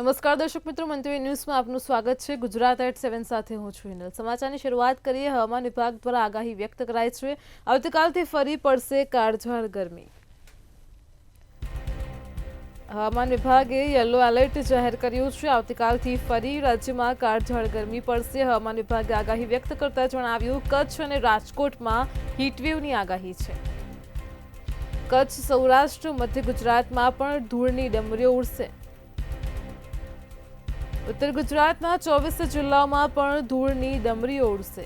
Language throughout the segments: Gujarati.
નમસ્કાર દર્શક મિત્રો, મંતવ્ય ન્યૂઝમાં આપનું સ્વાગત છે। ગુજરાત એટ 7 સાથે હું છું હિનલ। સમાચારની શરૂઆત કરીએ। હવામાન વિભાગ દ્વારા આગાહી વ્યક્ત કરાઈ છે। આવતીકાલથી ફરી પડશે કાળઝાળ ગરમી। હવામાન વિભાગે યલો એલર્ટ જાહેર કર્યું છે। આવતીકાલથી ફરી રાજ્યમાં કાળઝાળ ગરમી પડશે। હવામાન વિભાગે આગાહી વ્યક્ત કરતા જણાવ્યું, કચ્છ અને રાજકોટમાં હીટવેવની આગાહી છે। કચ્છ, સૌરાષ્ટ્ર, મધ્ય ગુજરાતમાં પણ ધૂળની ડમરીઓ ઉડશે। ઉત્તર ગુજરાતના 24 જિલ્લાઓમાં પણ ધૂળની ડમરીઓ ઉડશે।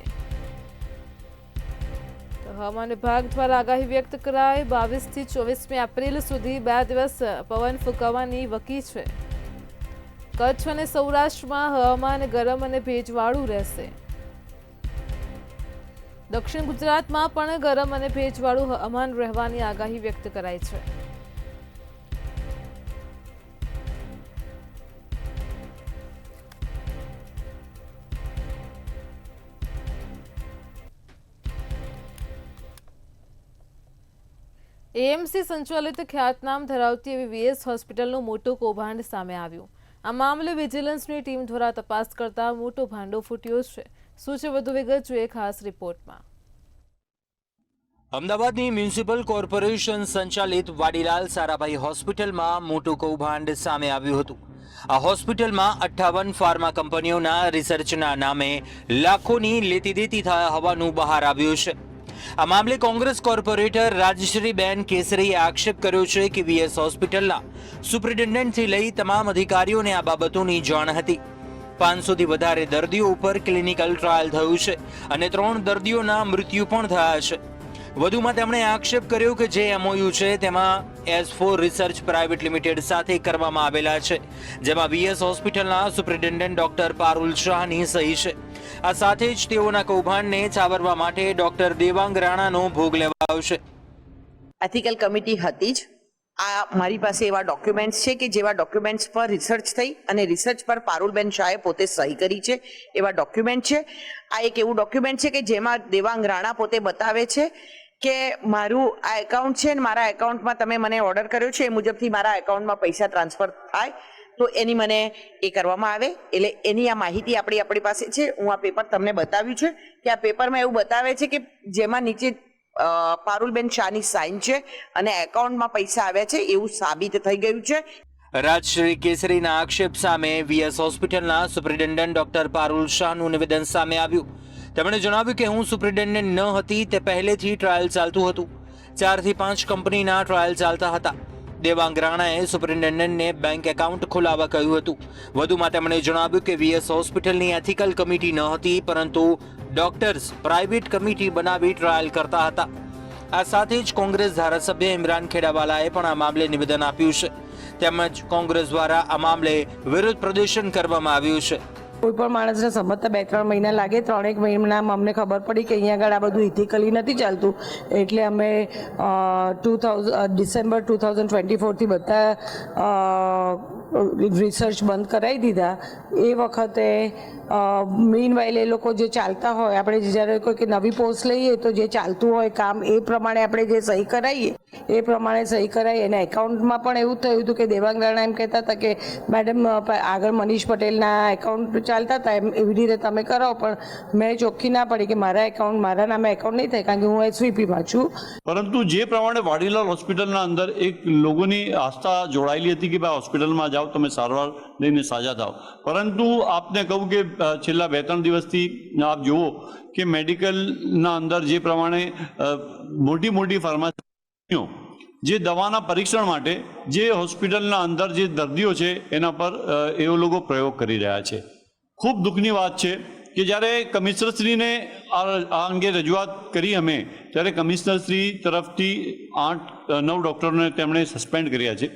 હવામાન વિભાગ દ્વારા આગાહી વ્યક્ત કરાઈ। 22 થી 24 એપ્રિલ સુધી 2 દિવસ પવન ફૂંકાવાની વકી છે। કચ્છ અને સૌરાષ્ટ્રમાં હવામાન ગરમ અને ભેજવાળું રહેશે। દક્ષિણ ગુજરાતમાં પણ ગરમ અને ભેજવાળું હવામાન રહેવાની આગાહી વ્યક્ત કરાઈ છે। એએમસી સંચાલિત ખ્યાતનામ ધરાવતી એવી વીએસ હોસ્પિટલનું મોટું કૌભાંડ સામે આવ્યું। આ મામલે વિજિલન્સની ટીમ દ્વારા તપાસ કરતા મોટો ભાંડો ફૂટ્યો છે। શું છે વધુ વિગત જોઈએ ખાસ રિપોર્ટમાં। અમદાવાદની મ્યુનિસિપલ કોર્પોરેશન સંચાલિત વાડીલાલ સારાભાઈ હોસ્પિટલમાં મોટું કૌભાંડ સામે આવ્યું હતું। આ હોસ્પિટલમાં 58 ફાર્મા કંપનીઓના રિસર્ચના નામે લાખોની લેતીદેતી થયા હોવાનું બહાર આવ્યું છે। આ મામલે કોંગ્રેસ કોર્પોરેટર રાજશ્રીબેન કેસરીએ આક્ષેપ કર્યો છે કે વીએસ હોસ્પિટલના સુપ્રિન્ટેન્ડન્ટથી લઈ તમામ અધિકારીઓને આ બાબતોની જાણ હતી। 500થી વધારે દર્દીઓ ઉપર ક્લિનિકલ ટ્રાયલ થયું છે અને 3 દર્દીઓના મૃત્યુ પણ થયા છે। વધુમાં તેમણે આક્ષેપ કર્યો કે જે એમઓયુ છે તેમાં S4 રિસર્ચ પ્રાઇવેટ લિમિટેડ સાથે કરવામાં આવેલા છે, જેમાં વીએસ હોસ્પિટલના સુપ્રિન્ટેન્ડન્ટ ડોક્ટર પારુલ શાહની સહી છે। આ સાથે જ તેઓના કૌભાંડને છાવરવા માટે ડોક્ટર દેવાંગ રાણાનો ભોગ લેવાયો। એથિકલ કમિટી હતી જ। આ મારી પાસે એવા ડોક્યુમેન્ટ્સ છે કે જેવા ડોક્યુમેન્ટ્સ પર રિસર્ચ થઈ અને રિસર્ચ પર પારુલબેન શાહે પોતે સહી કરી છે, એવા ડોક્યુમેન્ટ છે। આ એક એવું ડોક્યુમેન્ટ છે કે જેમાં દેવાંગ રાણા પોતે બતાવે છે કે મારું આ એકાઉન્ટ છે ને મારા એકાઉન્ટમાં તમે મને ઓર્ડર કર્યો છે એ મુજબથી મારા એકાઉન્ટમાં પૈસા ટ્રાન્સફર થાય તો એની મને એ કરવામાં આવે। એટલે એની આ માહિતી આપણી પાસે છે। હું આ પેપર તમને બતાવ્યું છે કે આ પેપરમાં એવું બતાવે છે કે જેમાં નીચે પારુલબેન શાહની સાઇન છે અને એકાઉન્ટમાં પૈસા આવ્યા છે એવું સાબિત થઈ ગયું છે। રાજશ્રી કેસરીના આક્ષેપ સામે વીએસ હોસ્પિટલના સુપ્રિન્ટેન્ડન્ટ ડોક્ટર પારુલ શાહનું નિવેદન સામે આવ્યું। તેમણે જણાવ્યું કે હું સુપ્રિન્ટેન્ડન્ટ ન હતી તે પહેલેથી ટ્રાયલ ચાલતું હતું। 4 થી 5 કંપનીના ટ્રાયલ ચાલતા હતા। દેવાંગ રાણાએ સુપ્રિન્ટેન્ડન્ટને બેંક એકાઉન્ટ ખોલાવવા કહ્યું હતું। વધુમાં તેમણે જણાવ્યું કે વીએસ હોસ્પિટલની એથિકલ કમિટી ન હતી, પરંતુ ડોક્ટર્સ પ્રાઇવેટ કમિટી બનાવી ટ્રાયલ કરતા હતા। આ સાથે જ કોંગ્રેસ ધારાસભ્ય ઇમરાન ખેડાવાલાએ પણ આ મામલે નિવેદન આપ્યું છે। તેમજ કોંગ્રેસ દ્વારા આ મામલે વિરોધ પ્રદર્શન કરવામાં આવ્યું છે। કોઈ પણ માણસને સમજતા 2-3 મહિના લાગે। 3 મહિનામાં અમને ખબર પડી કે અહીંયા આગળ આ બધું ઇથિકલી નથી ચાલતું, એટલે અમે ડિસેમ્બર 2024થી બધા રિસર્ચ બંધ કરાવી દીધા। એ વખતે મીનવાઇલ એ લોકો જે ચાલતા હોય, આપણે જ્યારે કોઈ નવી પોસ્ટ લઈએ તો જે ચાલતું હોય કામ એ પ્રમાણે આપણે જે સહી કરાવીએ એ પ્રમાણે સહી કરાવી। અને એકાઉન્ટમાં પણ એવું થયું હતું કે દેવાંગ રાણા એમ કહેતા હતા કે મેડમ આગળ મનીષ પટેલના એકાઉન્ટ ચાલતા હતા એવી રીતે તમે કરાવો, પણ મેં ચોખ્ખી ના પડી કે મારા એકાઉન્ટ મારા નામે એકાઉન્ટ નહીં થાય, કારણ કે હું એસવીપીમાં છું। પરંતુ જે પ્રમાણે વાડીલાલ હોસ્પિટલના અંદર એક લોકોની આસ્થા જોડાયેલી હતી કે ભાઈ હોસ્પિટલમાં જાઓ તમે સારવાર લઈને સાજા થાઓ, પરંતુ આપને કહું કે છેલ્લા 2-3 દિવસથી આપ જુઓ કે મેડિકલના અંદર જે પ્રમાણે મોટી મોટી ફાર્માસીઓ જે દવાના પરીક્ષણ માટે જે હોસ્પિટલના અંદર જે દર્દીઓ છે એના પર એવો લોકો પ્રયોગ કરી રહ્યા છે। ખૂબ દુઃખની વાત છે કે જ્યારે કમિશનરશ્રીને આ અંગે રજૂઆત કરી અમે, ત્યારે કમિશનરશ્રી તરફથી 8-9 ડૉક્ટરોને તેમણે સસ્પેન્ડ કર્યા છે।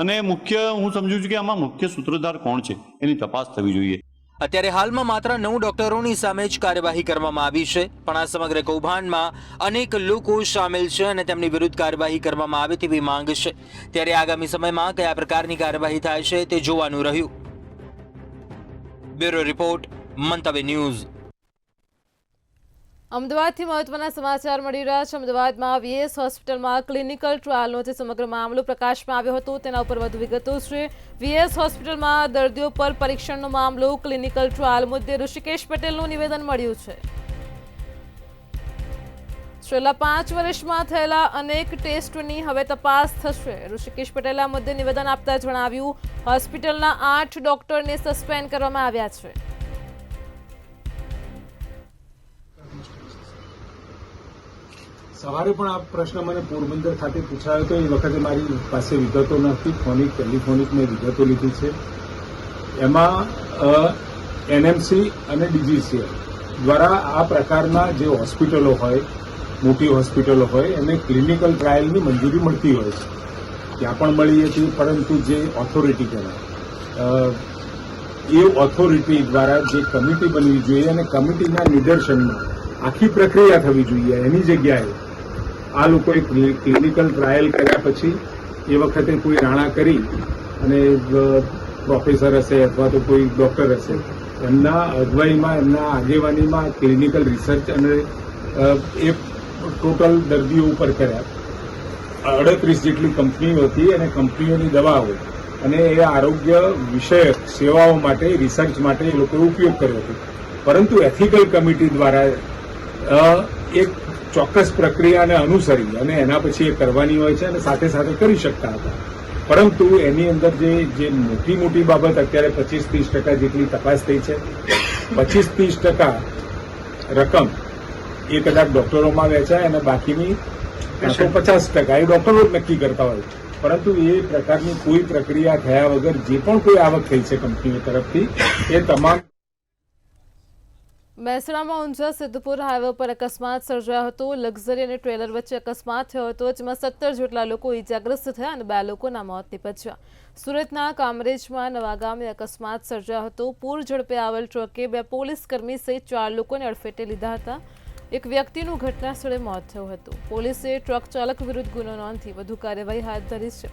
અને મુખ્ય હું સમજુ છું કે આમાં મુખ્ય સૂત્રધાર કોણ છે એની તપાસ થવી જોઈએ। અત્યારે હાલમાં માત્ર 9 ડોક્ટરોની સામે જ કાર્યવાહી કરવામાં આવી છે, પણ આ સમગ્ર કૌભાંડમાં અનેક લોકો સામેલ છે અને તેમની વિરુદ્ધ કાર્યવાહી કરવામાં આવે તેવી માંગ છે। ત્યારે આગામી સમયમાં કયા પ્રકારની કાર્યવાહી થાય છે તે જોવાનું રહ્યું। બ્યુરો રિપોર્ટ, મંતવ્ય ન્યૂઝ। અમદાવાદથી મહત્વના સમાચાર મળી રહ્યા છે। અમદાવાદમાં વીએસ હોસ્પિટલમાં ક્લિનિકલ ટ્રાયલનો જે સમગ્ર મામલો પ્રકાશમાં આવ્યો હતો તેના ઉપર વધુ વિગતો છે। વીએસ હોસ્પિટલમાં દર્દીઓ પર પરીક્ષણનો મામલો, ક્લિનિકલ ટ્રાયલ મુદ્દે ઋષિકેશ પટેલનું નિવેદન મળ્યું છે। છેલ્લા 5 વર્ષમાં થયેલા અનેક ટેસ્ટોની હવે તપાસ થશે। ઋષિકેશ પટેલે આ મુદ્દે નિવેદન આપતા જણાવ્યું, હોસ્પિટલના 8 ડોક્ટરને સસ્પેન્ડ કરવામાં આવ્યા છે। સવારે પણ આ પ્રશ્ન મને પોરબંદર ખાતે પૂછાયો હતો। એ વખતે મારી પાસે વિગતો નથી, ટેલિફોનિક મેં વિગતો લીધી છે। એમાં એનએમસી અને ડીજીસીએલ દ્વારા આ પ્રકારના જે હોસ્પિટલો હોય, મોટી હોસ્પિટલો હોય, એને ક્લિનિકલ ટ્રાયલની મંજૂરી મળતી હોય છે। ત્યાં પણ મળી હતી, પરંતુ જે ઓથોરિટી કહેવાય એ ઓથોરિટી દ્વારા જે કમિટી બનવી જોઈએ અને કમિટીના નિદર્શનમાં આખી પ્રક્રિયા થવી જોઈએ, એની જગ્યાએ આ લોકોએ ક્લિનિકલ ટ્રાયલ કર્યા પછી એ વખતે કોઈ રાણા કરી અને પ્રોફેસર હશે અથવા તો કોઈ ડોક્ટર હશે, એમના અગવાઈમાં, એમના આગેવાનીમાં ક્લિનિકલ રિસર્ચ અને એ ટોટલ દર્દીઓ ઉપર કર્યા। 38 જેટલી કંપનીઓ હતી અને કંપનીઓની દવાઓ અને એ આરોગ્ય વિષયક સેવાઓ માટે, રિસર્ચ માટે એ લોકોએ ઉપયોગ કર્યો હતો। પરંતુ એથિકલ કમિટી દ્વારા એક ચોક્કસ પ્રક્રિયાને અનુસરી અને એના પછી એ કરવાની હોય છે અને સાથે સાથે કરી શકતા હતા। પરંતુ એની અંદર જે મોટી બાબત અત્યારે 25-30% જેટલી તપાસ થઈ છે, 25-30% રકમ એ કદાચ ડોક્ટરોમાં વેચાય અને બાકીની 50% એ ડોક્ટરો જ નક્કી કરતા હોય। પરંતુ એ પ્રકારની કોઈ પ્રક્રિયા થયા વગર જે પણ કોઈ આવક થઈ છે કંપનીઓ તરફથી એ તમામ। મહેસાણામાં ઊંઝા સિદ્ધપુર હાઈવે પર અકસ્માત સર્જાયો હતો। લક્ઝરી અને ટ્રેલર વચ્ચે અકસ્માત થયો હતો, જેમાં 17 જેટલા લોકો ઇજાગ્રસ્ત થયા અને 2 લોકોના મોત નીપજ્યા। સુરતના કામરેજમાં નવા ગામે અકસ્માત સર્જાયો હતો। પૂર ઝડપે આવેલ ટ્રકે 2 પોલીસકર્મી સહિત 4 લોકોને અડફેટે લીધા હતા। એક વ્યક્તિનું ઘટના સ્થળે મોત થયું હતું। પોલીસે ટ્રક ચાલક વિરુદ્ધ ગુનો નોંધી વધુ કાર્યવાહી હાથ ધરી છે।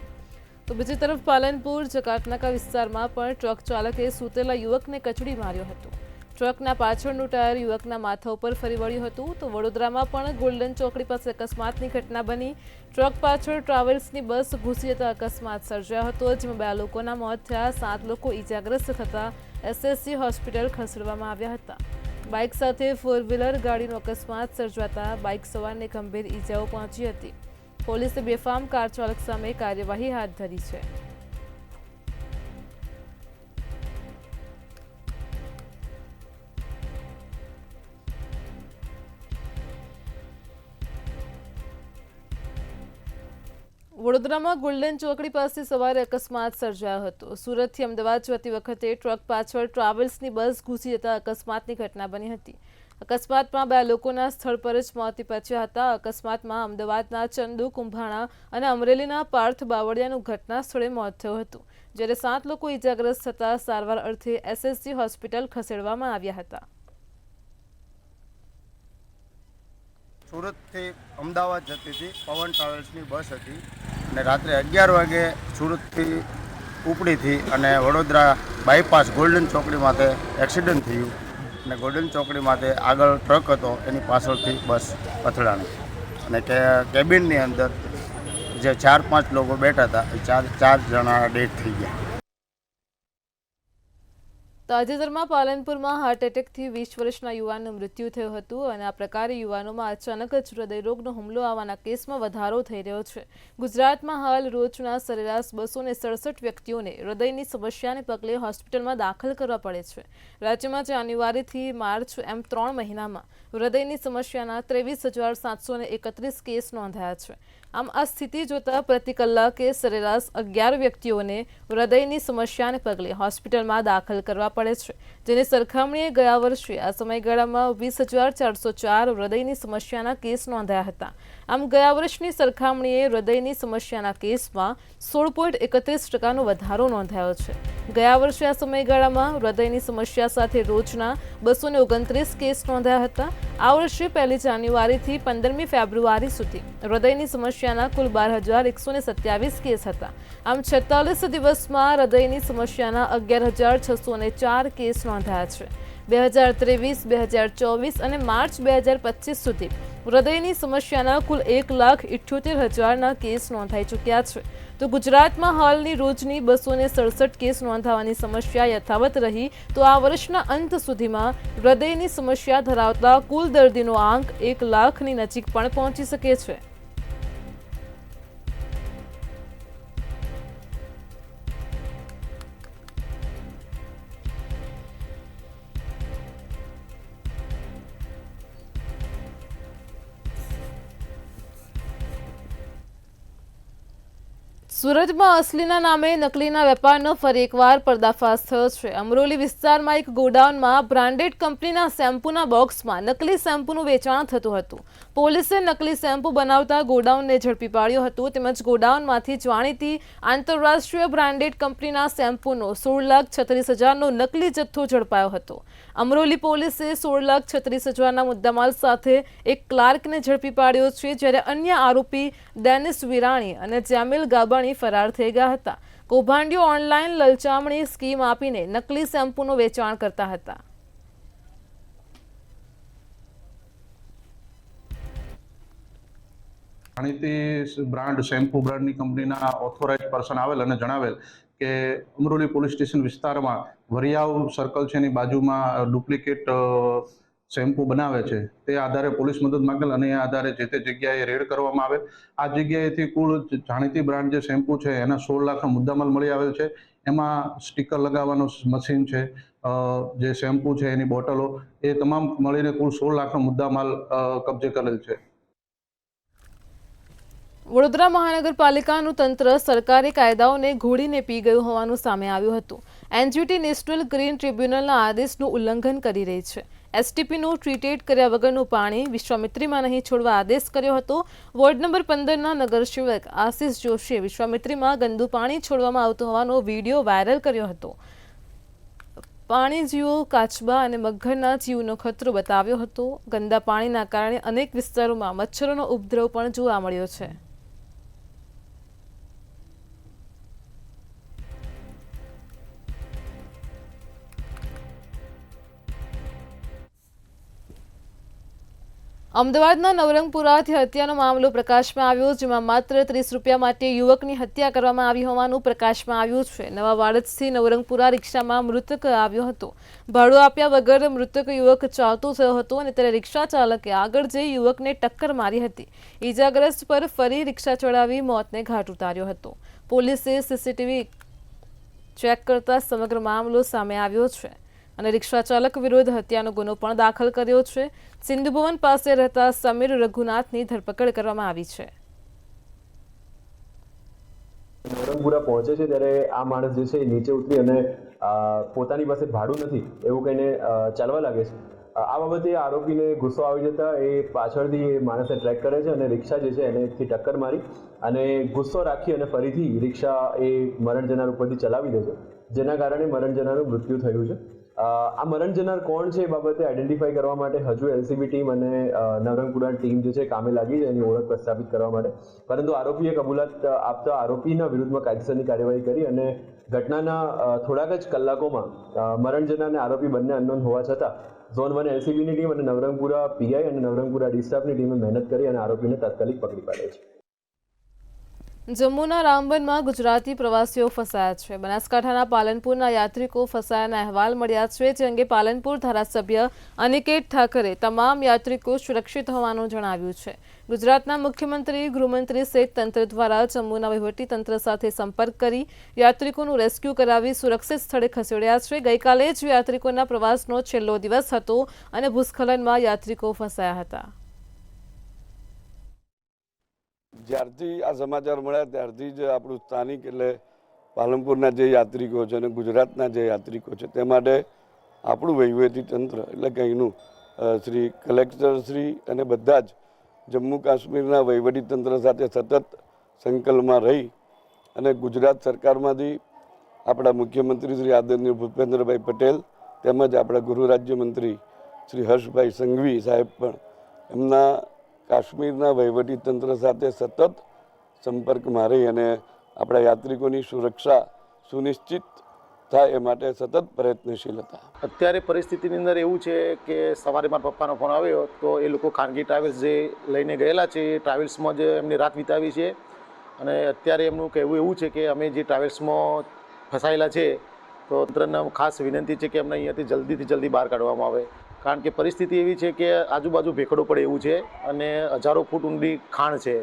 તો બીજી તરફ પાલનપુર જકાતનાકા વિસ્તારમાં પણ ટ્રક ચાલકે સૂતેલા યુવકને કચડી માર્યો હતો। ટ્રકના પાછળનું ટાયર યુવકના માથા ઉપર ફરી વળ્યું હતું। તો વડોદરામાં પણ ગોલ્ડન ચોકડી પાસે અકસ્માતની ઘટના બની। ટ્રક પાછળ ટ્રાવેલ્સની બસ ઘૂસી જતા અકસ્માત સર્જાયો હતો, જેમાં 2 લોકોના મોત થયા, 7 લોકો ઇજાગ્રસ્ત થતા એસએસસી હોસ્પિટલ ખસેડવામાં આવ્યા હતા। બાઇક સાથે 4વ્હીલર ગાડીનો અકસ્માત સર્જાતા બાઇક સવારને ગંભીર ઇજાઓ પહોંચી હતી। પોલીસે બેફામ કાર ચાલક સામે કાર્યવાહી હાથ ધરી છે। વડોદરામાં ગોલ્ડન ચોકડી પાસે સવારે અકસ્માત સર્જાયો હતો। સુરતથી અમદાવાદ જતી વખતે ટ્રક પાછળ ટ્રાવેલ્સની બસ ઘૂસી જતા અકસ્માતની ઘટના બની હતી। અકસ્માતમાં 2 લોકોના સ્થળ પર જ મોત નીપજ્યા હતા। અકસ્માતમાં અમદાવાદના ચંદુ કુંભાણા અને અમરેલીના પાર્થ બાવળિયાનું ઘટના સ્થળે મોત થયું હતું, જ્યારે 7 લોકો ઇજાગ્રસ્ત થતા સારવાર અર્થે એસએસજી હોસ્પિટલ ખસેડવામાં આવ્યા હતા। સુરતથી અમદાવાદ જતી હતી પવન ટ્રાવેલ્સની બસ હતી અને રાત્રે 11 વાગે સુરતથી ઉપડીથી અને વડોદરા બાયપાસ ગોલ્ડન ચોકડી માથે એક્સિડન્ટ થયું અને ગોલ્ડન ચોકડી માથે આગળ ટ્રક હતો, એની પાછળથી બસ અથડાણી અને કેબિનની અંદર જે 4-5 લોકો બેઠા હતા એ 4 જણા ડેથ થઈ ગયા। તાજેતરમાં પાલનપુરમાં હાર્ટ એટેકથી 20 વર્ષના યુવાનનું મૃત્યુ થયું હતું અને આ પ્રકારે યુવાનોમાં અચાનક જ હૃદયરોગનો હુમલો આવવાના કેસમાં વધારો થઈ રહ્યો છે। ગુજરાતમાં હાલ રોજના સરેરાશ 267 વ્યક્તિઓને હૃદયની સમસ્યાને પગલે હોસ્પિટલમાં દાખલ કરવા પડે છે। રાજ્યમાં જાન્યુઆરીથી માર્ચ એમ 3 મહિનામાં હૃદયની સમસ્યાના 23,731 કેસ નોંધાયા છે। આમ આ સ્થિતિ જોતા પ્રતિ કલાકે સરેરાશ 11 વ્યક્તિઓને હૃદયની સમસ્યાને પગલે હોસ્પિટલમાં દાખલ કરવા પડે છે, જેની સરખામણીએ ગયા વર્ષે આ સમયગાળામાં 20,404 હૃદયની સમસ્યાના કેસ નોંધાયા હતા। આમ ગયા વર્ષની સરખામણીએ હૃદયની સમસ્યાના કેસમાં 16.31% વધારો નોંધાયો છે। ગયા વર્ષે આ સમયગાળામાં હૃદયની સમસ્યા સાથે રોજના 229 કેસ નોંધાયા હતા। આ વર્ષે 1 જાન્યુઆરીથી 15મી ફેબ્રુઆરી સુધી હૃદયની સમસ્યાના કુલ 12,127 કેસ હતા। આમ 46 દિવસમાં હૃદયની સમસ્યાના 11,604 કેસ નોંધાયા છે। 2023, 2024 અને માર્ચ 2025 સુધી હૃદયની સમસ્યાના કુલ 1,78,000ના કેસ નોંધાઈ ચૂક્યા છે. તો ગુજરાતમાં હાલની રોજની 267 કેસ નોંધાવાની સમસ્યા યથાવત રહી તો આ વર્ષના અંત સુધીમાં હૃદયની સમસ્યા ધરાવતા કુલ દર્દીનો આંક 1 લાખની નજીક પણ પહોંચી શકે છે. સુરતમાં અસલીના નામે નકલીના વેપારનો ફરી એકવાર પર્દાફાશ થયો છે. અમરોલી વિસ્તારમાં એક ગોડાઉનમાં બ્રાન્ડેડ કંપનીના શેમ્પૂના બોક્સમાં નકલી શેમ્પૂનું વેચાણ થતું હતું. પોલીસે નકલી શેમ્પૂ બનાવતા ગોડાઉનને ઝડપી પાડ્યું હતું. તેમજ ગોડાઉનમાંથી જાણીતી આંતરરાષ્ટ્રીય બ્રાન્ડેડ કંપનીના શેમ્પૂનો 16,36,000નો નકલી જથ્થો ઝડપાયો હતો. અમરોલી પોલીસે 16,36,000ના મુદ્દામાલ સાથે એક ક્લાર્કને ઝડપી પાડ્યો છે, જ્યારે અન્ય આરોપી ડેનિસ વિરાણી અને જેમિલ ગાબાણી ફરાર થઈ ગયા હતા. કૌભાંડીઓ ઓનલાઈન લલચામણી સ્કીમ આપીને નકલી શેમ્પૂનું વેચાણ કરતા હતા. જાણીતી બ્રાન્ડ શેમ્પુ બ્રાન્ડની કંપનીના ઓથોરાઇઝ પર્સન આવેલ અને જણાવેલ કે અમરોલી પોલીસ સ્ટેશન વિસ્તારમાં વરિયાવ સર્કલ છે એની બાજુમાં ડુપ્લિકેટ શેમ્પુ બનાવે છે. તે આધારે પોલીસ મદદ માંગેલ અને એ આધારે જે તે જગ્યાએ રેડ કરવામાં આવેલ. આ જગ્યાએથી કુલ જાણીતી બ્રાન્ડ જે શેમ્પુ છે એના 16 લાખનો મુદ્દામાલ મળી આવેલ છે. એમાં સ્ટીકર લગાવવાનું મશીન છે, જે શેમ્પુ છે એની બોટલો, એ તમામ મળીને કુલ 16 લાખનો મુદ્દામાલ કબજે કરેલ છે. વડોદરા મહાનગરપાલિકાનું તંત્ર સરકારી કાયદાઓને ઘોડીને પી ગયું હોવાનું સામે આવ્યું હતું. એનજીટી નેશનલ ગ્રીન ટ્રિબ્યુનલના આદેશનું ઉલ્લંઘન કરી રહી છે. એસટીપીનું ટ્રીટેડ કર્યા વગરનું પાણી વિશ્વામિત્રીમાં નહીં છોડવા આદેશ કર્યો હતો. વોર્ડ નંબર 15ના નગરસેવક આશિષ જોશીએ વિશ્વામિત્રીમાં ગંદુ પાણી છોડવામાં આવતું હોવાનો વિડીયો વાયરલ કર્યો હતો. પાણી જીવો કાચબા અને મગરના જીવનો ખતરો બતાવ્યો હતો. ગંદા પાણીના કારણે અનેક વિસ્તારોમાં મચ્છરોનો ઉપદ્રવ પણ જોવા મળ્યો છે. અમદાવાદના નવરંગપુરાથી હત્યાનો મામલો પ્રકાશમાં આવ્યો, જેમાં માત્ર 30 રૂપિયા માટે યુવકની હત્યા કરવામાં આવી હોવાનું પ્રકાશમાં આવ્યું છે. નવા વાડજથી નવરંગપુરા રિક્ષામાં મૃતક આવ્યો હતો. ભાડું આપ્યા વગર મૃતક યુવક ચાલતો થયો હતો અને ત્યારે રિક્ષા ચાલકે આગળ જઈ યુવકને ટક્કર મારી હતી. ઈજાગ્રસ્ત પર ફરી રિક્ષા ચડાવી મોતને ઘાટ ઉતાર્યો હતો. પોલીસે સીસીટીવી ચેક કરતા સમગ્ર મામલો સામે આવ્યો છે અને રિક્ષા ચાલક વિરુદ્ધ હત્યાનો ગુનો પણ દાખલ કર્યો છે. સિંધુ ભવન પાસે રહેતા સમીર રઘુનાથની ધરપકડ કરવામાં આવી છે. નવરંગપુરા પહોંચે છે ત્યારે આ માણસ જે છે એ નીચે ઉતરી અને પોતાની પાસે ભાડું નથી એવું કહીને ચાલવા લાગે છે. આ બાબતે આરોપીને ગુસ્સો આવી જતા એ પાછળથી એ માણસને ટ્રેક કરે છે અને રિક્ષા જે છે એને એકથી ટક્કર મારી અને ગુસ્સો રાખી અને ફરીથી રિક્ષા એ મરણ જનાર ઉપરથી ચલાવી દે છે, જેના કારણે મરણ જનારનું મૃત્યુ થયું છે. આ મરણ જનાર કોણ છે એ બાબતે આઈડેન્ટિફાઈ કરવા માટે હજુ એલસીબી ટીમ અને નવરંગપુરા ટીમ જે છે કામે લાગી છે એની ઓળખ પ્રસ્થાપિત કરવા માટે. પરંતુ આરોપીએ કબૂલાત આપતા આરોપીના વિરુદ્ધમાં કાયદેસરની કાર્યવાહી કરી અને ઘટનાના થોડાક જ કલાકોમાં મરણ જનાર અને આરોપી બંને અનનોન હોવા છતાં ઝોન 1 એલસીબીની ટીમ અને નવરંગપુરા પીઆઈ અને નવરંગપુરા ડી સ્ટાફની ટીમે મહેનત કરી અને આરોપીને તાત્કાલિક પકડી પાડે છે. જમ્મુના રામબનમાં ગુજરાતી પ્રવાસીઓ ફસાયા છે. બનાસકાંઠાના પાલનપુરના યાત્રિકો ફસાયાના અહેવાલ મળ્યા છે, જે અંગે પાલનપુર ધારાસભ્ય અનિકેત ઠાકરે તમામ યાત્રિકો સુરક્ષિત હોવાનું જણાવ્યું છે. ગુજરાતના મુખ્યમંત્રી, ગૃહમંત્રી સહિત તંત્ર દ્વારા જમ્મુના વહીવટીતંત્ર સાથે સંપર્ક કરી યાત્રિકોનું રેસ્ક્યુ કરાવી સુરક્ષિત સ્થળે ખસેડ્યા છે. ગઈકાલે જ યાત્રિકોના પ્રવાસનો છેલ્લો દિવસ હતો અને ભૂસ્ખલનમાં યાત્રિકો ફસાયા હતા. જ્યારથી આ સમાચાર મળ્યા ત્યારથી જ આપણું સ્થાનિક એટલે પાલનપુરના જે યાત્રિકો છે અને ગુજરાતના જે યાત્રિકો છે તે માટે આપણું વહીવટી તંત્ર એટલે કે અહીંનું શ્રી કલેક્ટર શ્રી અને બધા જ જમ્મુ કાશ્મીરના વહીવટી તંત્ર સાથે સતત સંકલનમાં રહી અને ગુજરાત સરકારમાંથી આપણા મુખ્યમંત્રી શ્રી આદરણીય ભૂપેન્દ્રભાઈ પટેલ તેમજ આપણા ગૃહ રાજ્યમંત્રી શ્રી હર્ષભાઈ સંઘવી સાહેબ પણ એમના કાશ્મીરના વહીવટી તંત્ર સાથે સતત સંપર્કમાં રહી અને આપણા યાત્રિકોની સુરક્ષા સુનિશ્ચિત થાય એ માટે સતત પ્રયત્નશીલ હતા. અત્યારે પરિસ્થિતિની અંદર એવું છે કે સવારે મારા પપ્પાનો ફોન આવ્યો તો એ લોકો ખાનગી ટ્રાવેલ્સ જે લઈને ગયેલા છે એ ટ્રાવેલ્સમાં જ એમની રાત વિતાવી છે અને અત્યારે એમનું કહેવું એવું છે કે અમે જે ટ્રાવેલ્સમાં ફસાયેલા છે તો તંત્રને ખાસ વિનંતી છે કે અમને અહીંયાથી જલ્દીથી જલ્દી બહાર કાઢવામાં આવે, કારણ કે પરિસ્થિતિ એવી છે કે આજુબાજુ ભેખડો પડે એવું છે અને હજારો ફૂટ ઊંડી ખાણ છે,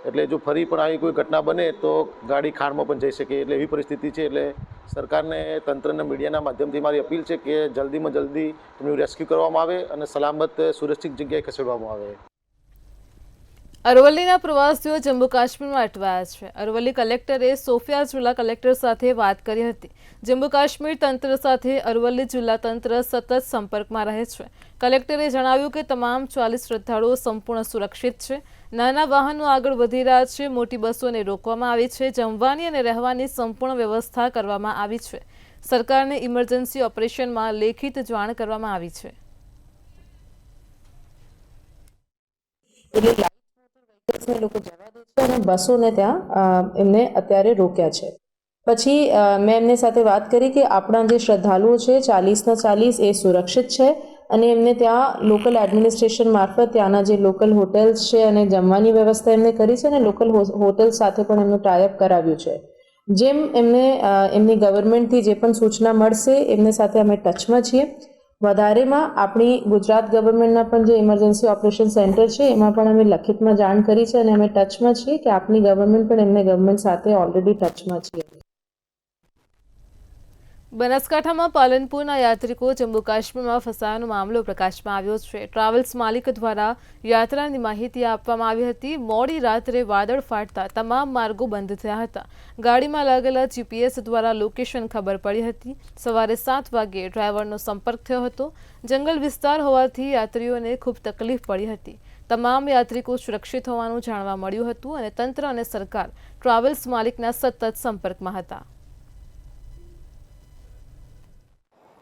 એટલે જો ફરી પણ આવી કોઈ ઘટના બને તો ગાડી ખાણમાં પણ જઈ શકે, એટલે એવી પરિસ્થિતિ છે. એટલે સરકારને, તંત્રને, મીડિયાના માધ્યમથી મારી અપીલ છે કે જલ્દીમાં જલ્દી તેમનું રેસ્ક્યુ કરવામાં આવે અને સલામત સુરક્ષિત જગ્યાએ ખસેડવામાં આવે. અરવલ્લીના પ્રવાસીઓ જમ્મુ કાશ્મીરમાં અટવાયા છે. અરવલ્લી કલેક્ટરે સોફિયા જિલ્લા કલેક્ટર સાથે વાત કરી હતી. જમ્મુ કાશ્મીર તંત્ર સાથે અરવલ્લી જિલ્લા તંત્ર સતત સંપર્કમાં રહે છે. કલેક્ટરે જણાવ્યું કે તમામ 40 શ્રદ્ધાળુઓ સંપૂર્ણ સુરક્ષિત છે. નાના વાહનો આગળ વધી રહ્યા છે. મોટી બસોને રોકવામાં આવી છે. જમવાની અને રહેવાની સંપૂર્ણ વ્યવસ્થા કરવામાં આવી છે. સરકારને ઇમરજન્સી ઓપરેશનમાં લેખિત જાણ કરવામાં આવી છે. લોકો જવા દે છે અને બસોને ત્યાં એમને અત્યારે રોક્યા છે. પછી મેં એમની સાથે વાત કરી કે આપણા જે શ્રદ્ધાળુઓ છે 40ના 40 એ સુરક્ષિત છે અને એમને ત્યાં લોકલ એડમિનિસ્ટ્રેશન મારફત ત્યાંના જે લોકલ હોટેલ્સ છે અને જમવાની વ્યવસ્થા એમને કરી છે અને લોકલ હોટેલ સાથે પણ એમનું ટાઈઅપ કરાવ્યું છે. જેમ એમને એમની ગવર્મેન્ટથી જે પણ સૂચના મળશે એમની સાથે અમે ટચમાં છીએ. વધારેમાં આપણી ગુજરાત ગવર્મેન્ટના પણ જે ઇમરજન્સી ઓપરેશન સેન્ટર છે એમાં પણ અમે લખિતમાં જાણ કરી છે અને અમે ટચમાં છીએ કે આપણી ગવર્મેન્ટ પણ એમને ગવર્મેન્ટ સાથે ઓલરેડી ટચમાં છીએ. બનાસકાંઠામાં પાલનપુરના યાત્રિકો જમ્મુ કાશ્મીરમાં ફસાયાનો મામલો પ્રકાશમાં આવ્યો છે. ટ્રાવેલ્સ માલિક દ્વારા યાત્રાની માહિતી આપવામાં આવી હતી. મોડી રાત્રે વાદળ ફાટતા તમામ માર્ગો બંધ થયા હતા. ગાડીમાં લાગેલા જીપીએસ દ્વારા લોકેશન ખબર પડી હતી. સવારે 7 વાગ્યે ડ્રાઈવરનો સંપર્ક થયો હતો. જંગલ વિસ્તાર હોવાથી યાત્રીઓને ખૂબ તકલીફ પડી હતી. તમામ યાત્રિકો સુરક્ષિત હોવાનું જાણવા મળ્યું હતું અને તંત્ર અને સરકાર ટ્રાવેલ્સ માલિકના સતત સંપર્કમાં હતા.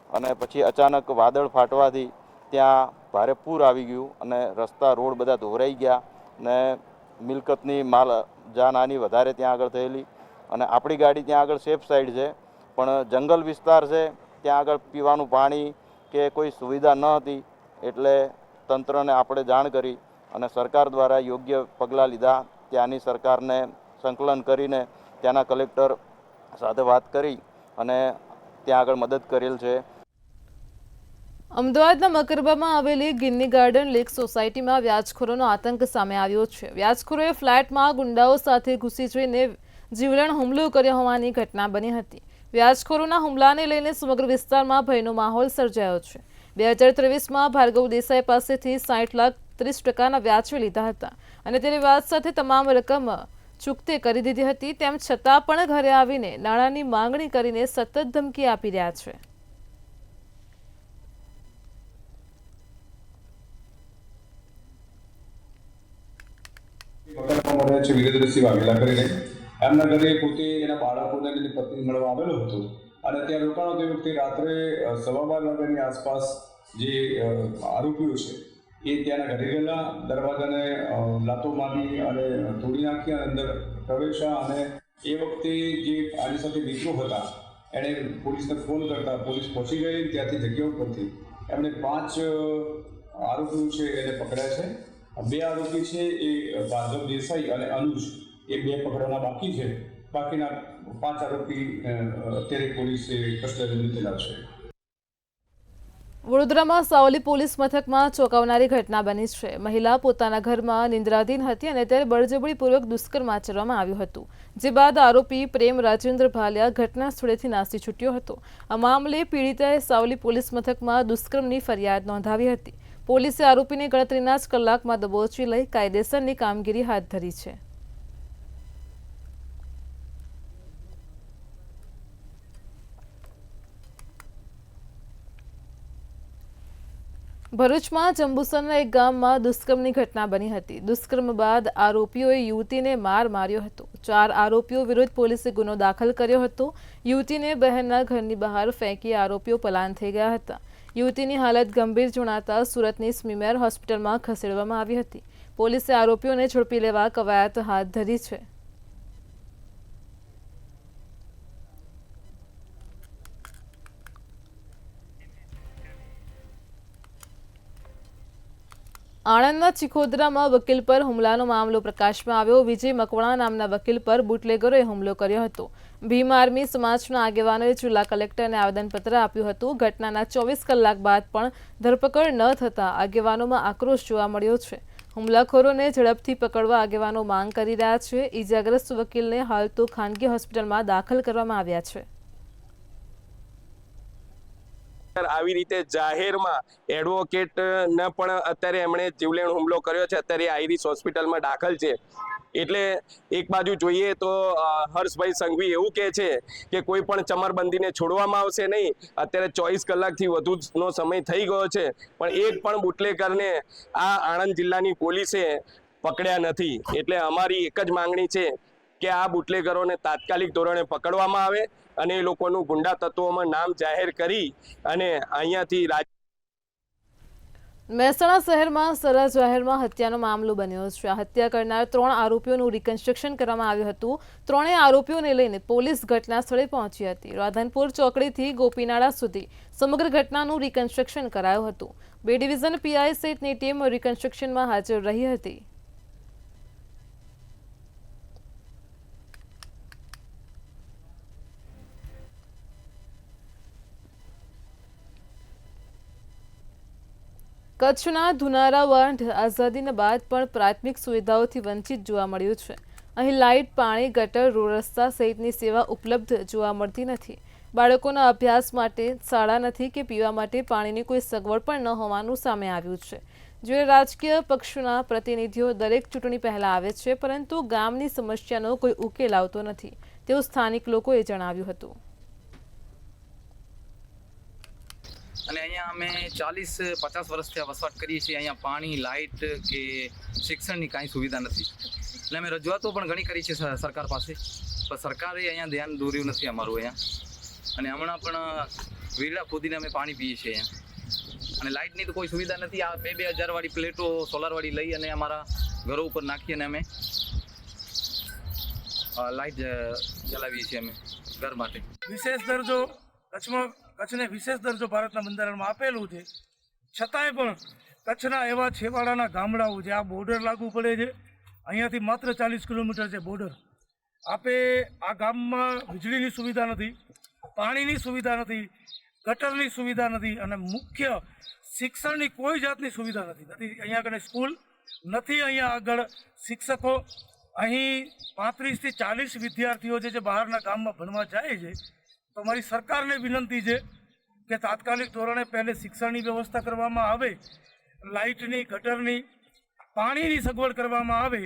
અને પછી અચાનક વાદળ ફાટવાથી ત્યાં ભારે પૂર આવી ગયું અને રસ્તા રોડ બધા ધોરાઈ ગયા અને મિલકતની માલ જાનહાની વધારે ત્યાં આગળ થયેલી અને આપણી ગાડી ત્યાં આગળ સેફ સાઈડ છે પણ જંગલ વિસ્તાર છે ત્યાં આગળ પીવાનું પાણી કે કોઈ સુવિધા ન હતી એટલે તંત્રને આપણે જાણ કરી અને સરકાર દ્વારા યોગ્ય પગલાં લીધા. ત્યાંની સરકારને સંકલન કરીને ત્યાંના કલેક્ટર સાથે વાત કરી અને ત્યાં આગળ મદદ કરેલ છે. અમદાવાદના મકરબામાં આવેલી ગિન્ની ગાર્ડન લેક સોસાયટીમાં વ્યાજખોરોનો આતંક સામે આવ્યો છે. વ્યાજખોરોએ ફ્લેટમાં ગુંડાઓ સાથે ઘૂસી જઈને જીવલેણ હુમલો કર્યો હોવાની ઘટના બની હતી. વ્યાજખોરોના હુમલાને લઈને સમગ્ર વિસ્તારમાં ભયનો માહોલ સર્જાયો છે. 2023માં ભાર્ગવ દેસાઈ પાસેથી 60,30% વ્યાજે લીધા હતા અને તેની વાત સાથે તમામ રકમ ચૂકતે કરી દીધી હતી. તેમ છતાં પણ ઘરે આવીને નાણાંની માંગણી કરીને સતત ધમકી આપી રહ્યા છે. રહે છે વીરેન્દ્રસિંહ વાઘેલા કરીને. એમના ઘરે પોતે એના બાળકોને એની પત્ની મળવા આવેલો હતો અને ત્યાં રોકાણો તે વખતે રાત્રે 12:15 વાગ્યાની આસપાસ જે આરોપીઓ છે એ ત્યાંના ઘરે ગયેલા, દરવાજાને લાતો મારી અને તોડી નાખી અને અંદર પ્રવેશ્યા અને એ વખતે જે આની સાથે મિત્રો હતા એણે પોલીસને ફોન કરતા પોલીસ પહોંચી ગઈ. ત્યાંથી જગ્યા ઉપરથી એમણે 5 આરોપીઓ છે એને પકડ્યા છે. 2 આરોપી છે એ ભાર્ગવ દેસાઈ અને અનુજ એ 2 પકડવાના બાકી છે. બાકીના 5 આરોપી અત્યારે પોલીસે કસ્ટડીમાં લીધેલા છે. વડોદરામાં સાવલી પોલીસ મથકમાં ચોંકાવનારી ઘટના બની છે. મહિલા પોતાના ઘરમાં નિંદ્રાધીન હતી અને ત્યારે બળજબરીપૂર્વક દુષ્કર્મ આચરવામાં આવ્યું હતું. જે બાદ આરોપી પ્રેમ રાજેન્દ્ર ભાલિયા ઘટના સ્થળેથી નાસી છૂટ્યો હતો. આ મામલે પીડિતાએ સાવલી પોલીસ મથકમાં દુષ્કર્મની ફરિયાદ નોંધાવી હતી. પોલીસે આરોપીને ગણતરીના જ કલાકમાં દબોચી લઈ કાયદેસરની કામગીરી હાથ ધરી છે. ભરૂચમાં જંબુસરના એક ગામમાં દુષ્કર્મની ઘટના બની હતી. દુષ્કર્મ બાદ આરોપીઓએ યુવતીને માર માર્યો હતો. 4 આરોપીઓ વિરુદ્ધ પોલીસે ગુનો દાખલ કર્યો હતો. યુવતીને બહેનના ઘરની બહાર ફેંકી આરોપીઓ પલાયન થઈ ગયા હતા. યુવતીની હાલત ગંભીર જણાતા સુરતની સ્મીમેર હોસ્પિટલમાં ખસેડવામાં આવી હતી. પોલીસે આરોપીઓને ઝડપી લેવા કવાયત હાથ ધરી છે. આણંદના ચિખોદરામાં વકીલ પર હુમલાનો મામલો પ્રકાશમાં આવ્યો. વિજય મકવાણા નામના વકીલ પર બુટલેગરોએ હુમલો કર્યો હતો. ભીમ આર્મી સમાજના આગેવાનોએ જિલ્લા કલેક્ટરને આવેદનપત્ર આપ્યું હતું. ઘટનાના 24 કલાક બાદ પણ ધરપકડ ન થતા આગેવાનોમાં આક્રોશ જોવા મળ્યો છે. હુમલાખોરોને ઝડપથી પકડવા આગેવાનો માંગ કરી રહ્યા છે. ઈજાગ્રસ્ત વકીલને હાલ તો ખાનગી હોસ્પિટલમાં દાખલ કરવામાં આવ્યા છે. આવી રીતે જાહેરમાં એડવોકેટને પણ અત્યારે એમણે જીવલેણ હુમલો કર્યો છે. અત્યારે આઈરિસ હોસ્પિટલમાં દાખલ છે. એટલે એક બાજુ જોઈએ તો હર્ષભાઈ સંઘવી એવું કહે છે કે કોઈ પણ ચમરબંધીને છોડવામાં આવશે નહીં. અત્યારે 24 કલાકથી વધુનો સમય થઈ ગયો છે, પણ એક પણ બુટલેગરને આ આણંદ જિલ્લાની પોલીસે પકડ્યા નથી. એટલે અમારી એક જ માંગણી છે કે આ બુટલેગરોને તાત્કાલિક ધોરણે પકડવામાં આવે અને એ લોકોનું ગુંડા તત્વોમાં નામ જાહેર કરી અને અહીંયાથી મહેસાણા શહેરમાં સરા જાહેરમાં હત્યાનો મામલો બન્યો છે. આ હત્યા કરનાર 3 આરોપીઓનું રિકન્સ્ટ્રક્શન કરવામાં આવ્યું હતું. 3 આરોપીઓને લઈને પોલીસ ઘટના સ્થળે પહોંચી હતી. રાધનપુર ચોકડીથી ગોપીનાળા સુધી સમગ્ર ઘટનાનું રિકન્સ્ટ્રક્શન કરાયું હતું. 2 ડિવિઝન પીઆઈ સહિતની ટીમ રિકન્સ્ટ્રક્શનમાં હાજર રહી હતી. કચ્છના ધુનારાવાંઢ આઝાદીના બાદ પણ પ્રાથમિક સુવિધાઓથી વંચિત જોવા મળ્યું છે. અહીં લાઇટ, પાણી, ગટર, રોડ રસ્તા સહિતની સેવા ઉપલબ્ધ જોવા મળતી નથી. બાળકોના અભ્યાસ માટે શાળા નથી કે પીવા માટે પાણીની કોઈ સગવડ પણ ન હોવાનું સામે આવ્યું છે. જે રાજકીય પક્ષોના પ્રતિનિધિઓ દરેક ચૂંટણી પહેલા આવે છે, પરંતુ ગામની સમસ્યાનો કોઈ ઉકેલ આવતો નથી તેવું સ્થાનિક લોકોએ જણાવ્યું હતું. અને અહીંયા અમે 40-50 વર્ષથી વસવાટ કરીએ છીએ. અહીંયા પાણી, લાઇટ કે શિક્ષણની કાંઈ સુવિધા નથી. એટલે અમે રજૂઆતો પણ ઘણી કરી છે સરકાર પાસે, પણ સરકારે અહીંયા ધ્યાન દોર્યું નથી અમારું અહીંયા. અને હમણાં પણ વીરડા ખોદીને અમે પાણી પીએ છીએ અહીંયા. અને લાઇટની તો કોઈ સુવિધા નથી. આ 2,000 વાળી પ્લેટો સોલારવાળી લઈ અને અમારા ઘરો ઉપર નાખી અને અમે લાઇટ ચલાવીએ છીએ અમે ઘર માટે. વિશેષ દરજ્જો કચ્છને વિશેષ દરજ્જો ભારતના બંધારણમાં આપેલું છે, છતાંય પણ કચ્છના એવા છેવાડાના ગામડાઓ જે આ બોર્ડર લાગુ પડે છે, અહીંયાથી માત્ર 40 કિલોમીટર છે બોર્ડર. આ ગામમાં વીજળીની સુવિધા નથી, પાણીની સુવિધા નથી, ગટરની સુવિધા નથી અને મુખ્ય શિક્ષણની કોઈ જાતની સુવિધા નથી. અહીંયા આગળ સ્કૂલ નથી, અહીંયા આગળ શિક્ષકો. અહીં 35 થી 40 વિદ્યાર્થીઓ જે બહારના ગામમાં ભણવા જાય છે. તો મારી સરકારને વિનંતી છે કે તાત્કાલિક ધોરણે પહેલે શિક્ષણની વ્યવસ્થા કરવામાં આવે, લાઇટની, ગટરની, પાણીની સગવડ કરવામાં આવે.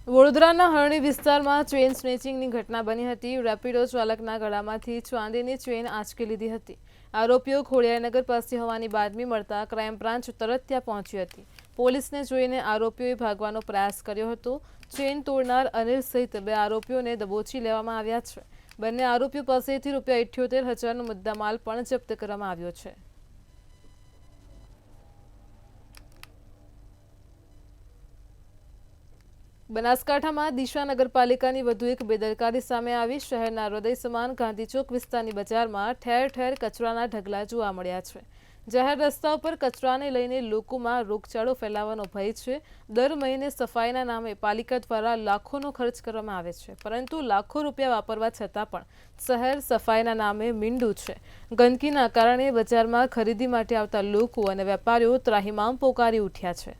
વડોદરાના હરણી વિસ્તારમાં ચેઇન સ્નેચિંગની ઘટના બની હતી. રેપિડો ચાલકના ગળામાંથી ચાંદીની ચેઇન આંચકી લીધી હતી. આરોપીઓ ખોડિયારનગર પાસે હોવાની બાતમી મળતા ક્રાઇમ બ્રાન્ચ તરત ત્યાં પહોંચી હતી. પોલીસને જોઈને આરોપીઓએ ભાગવાનો પ્રયાસ કર્યો હતો. ચેઇન તોડનાર અનિલ સહિત 2 આરોપીઓને દબોચી લેવામાં આવ્યા છે. બંને આરોપીઓ પાસેથી ₹78,000નો મુદ્દામાલ પણ જપ્ત કરવામાં આવ્યો છે. બનાસકાંઠામાં દિશા નગરપાલિકાની વધુ એક બેદરકારી સામે આવી. શહેરના હૃદય સમાન ગાંધીચોક વિસ્તારની બજારમાં ઠેર ઠેર કચરાના ઢગલા જોવા મળ્યા છે. જાહેર રસ્તા પર કચરાને લઈને લોકોમાં રોગચાળો ફેલાવાનો ભય છે. દર મહિને સફાઈના નામે પાલિકા દ્વારા લાખોનો ખર્ચ કરવામાં આવે છે, પરંતુ લાખો રૂપિયા વાપરવા છતાં પણ શહેર સફાઈના નામે મીંડું છે. ગંદકીના કારણે બજારમાં ખરીદી માટે આવતા લોકો અને વેપારીઓ ત્રાહિમામ પોકારી ઉઠ્યા છે.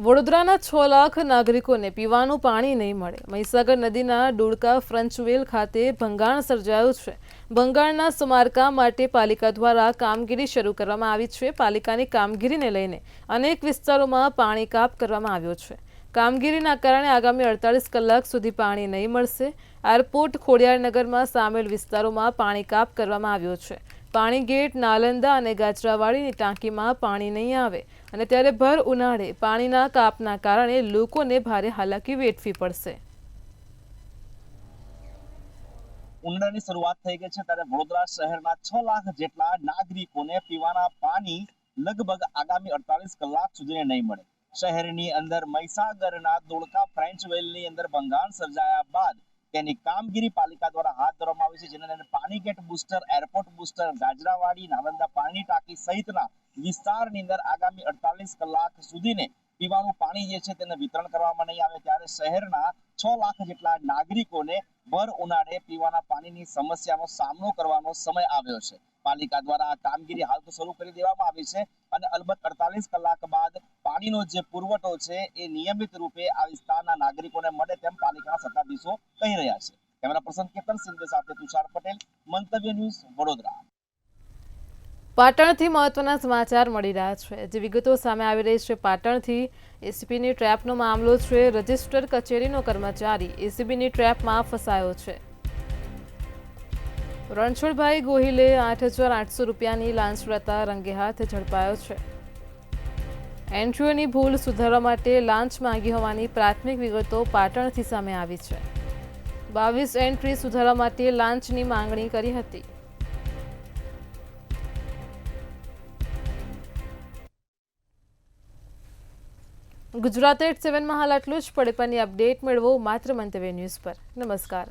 વડોદરાના 6 લાખ નાગરિકોને પીવાનું પાણી નહીં મળે. મહીસાગર નદીના ડોડકા ફ્રંચવેલ ખાતે ભંગાણ સર્જાયું છે. ભંગાણના સમારકામ માટે પાલિકા દ્વારા કામગીરી શરૂ કરવામાં આવી છે. પાલિકાની કામગીરીને લઈને અનેક વિસ્તારોમાં પાણી કાપ કરવામાં આવ્યો છે. કામગીરીના કારણે આગામી 48 કલાક સુધી પાણી નહીં મળશે. એરપોર્ટ ખોડિયારનગરમાં સામેલ વિસ્તારોમાં પાણી કાપ કરવામાં આવ્યો છે. પાણી ગેટ, નાલંદા અને ગાજરાવાડીની ટાંકીમાં પાણી નહીં આવે અને ત્યારે ભર ઉનાળે પાણીના કાપના કારણે લોકોને ભારે હાલાકી વેઠવી પડશે. ઉનાળાની શરૂઆત થઈ ગઈ છે ત્યારે વડોદરા શહેરના 6 લાખ જેટલા નાગરિકોને પીવાના પાણી લગભગ આગામી 48 કલાક સુધી નહીં મળે. શહેરની અંદર મહીસાગરના ધોળકા ફ્રેન્ચ વેલની અંદર ભંગાણ સર્જાયા બાદ તેની કામગીરી પાલિકા દ્વારા હાથ ધરવામાં આવી છે, જેને લઈને Pani gate booster, airport booster, Gajrawadi, Nalanda પાણી ટાંકી સહિતના વિસ્તારની અંદર આગામી 48 કલાક સુધીને પીવાનું પાણી જે છે તેને વિતરણ કરવામાં નહીં આવે, ત્યારે શહેરના 6 લાખ જેટલા નાગરિકોને ભર ઉનાળે પીવાના પાણીની સમસ્યાનો સામનો કરવાનો સમય આવ્યો છે. પાલિકા દ્વારા આ કામગીરી હાલ તો શરૂ કરી દેવામાં આવી છે અને અલબત્ત 48 કલાક બાદ પાણીનો જે પુરવઠો છે એ નિયમિત રૂપે આ વિસ્તારના નાગરિકોને મળે તેમ પાલિકાના સત્તાધીશો કહી રહ્યા છે. કેમેરા પર્સન કેતન સિંધે સાથે તુષાર પટેલ, મંતવ્ય ન્યૂઝ, વડોદરા. પાટણથી મહત્વના સમાચાર મળી રહ્યા છે. જે વિગતો સામે આવી રહી છે પાટણથી, એસીબીની ટ્રેપનો મામલો છે. રજિસ્ટર કચેરીનો કર્મચારી એસીબીની ટ્રેપમાં ફસાયો છે. રણછોડભાઈ ગોહિલે 8,800 રૂપિયાની લાંચ લેતા રંગે હાથ ઝડપાયો છે. એન્ટ્રીઓની ભૂલ સુધારવા માટે લાંચ માંગી હોવાની પ્રાથમિક વિગતો પાટણથી સામે આવી છે. 22 એન્ટ્રી સુધારવા માટે લાંચની માંગણી કરી હતી. ગુજરાત 87માં હાલ આટલું જ. પડે પરની અપડેટ મેળવો માત્ર મંતવ્ય ન્યૂઝ પર. નમસ્કાર.